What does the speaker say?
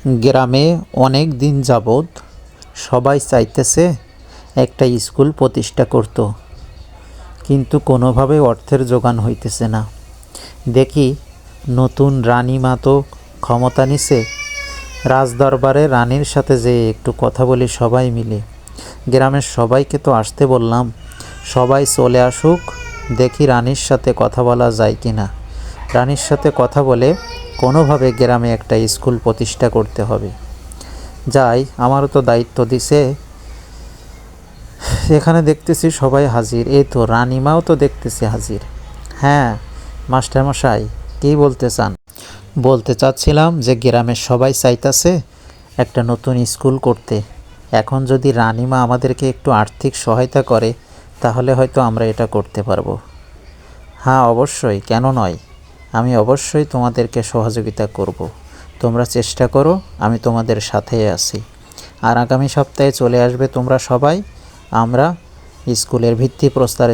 গ্রামে অনেক দিন যাবৎ সবাই চাইতেছে একটা স্কুল প্রতিষ্ঠা করত, কিন্তু কোনোভাবে অর্থের জোগান হইতেছে না। দেখি নতুন রানীমা তো ক্ষমতা নিছে, রাজদরবারে রানীর সাথে যে একটু কথা বলি সবাই মিলে। গ্রামের সবাইকে তো আসতে বললাম, সবাই চলে আসুক, দেখি রানীর সাথে কথা বলা যায় কি না। রানীর সাথে কথা বলে কোনোভাবে গ্রামে একটা স্কুল প্রতিষ্ঠা করতে হবে। যাই, আমারও তো দায়িত্ব দিছে। এখানে দেখতেছি সবাই হাজির, এই তো রানীমাও তো দেখতেছি হাজির। হ্যাঁ মাস্টারমশাই, কী বলতে চান? বলতে চাচ্ছিলাম যে গ্রামের সবাই চাইতাছে একটা নতুন স্কুল করতে। এখন যদি রানীমা আমাদেরকে একটু আর্থিক সহায়তা করে তাহলে হয়তো আমরা এটা করতে পারবো। হ্যাঁ অবশ্যই, কেন নয়, আমি অবশ্যই তোমাদেরকে সহযোগিতা করব। তোমরা চেষ্টা করো, আমি তোমাদের সাথেই আছি। আর আগামী সপ্তাহে চলে আসবে তোমরা সবাই, আমরা স্কুলের ভিত্তি প্রস্তর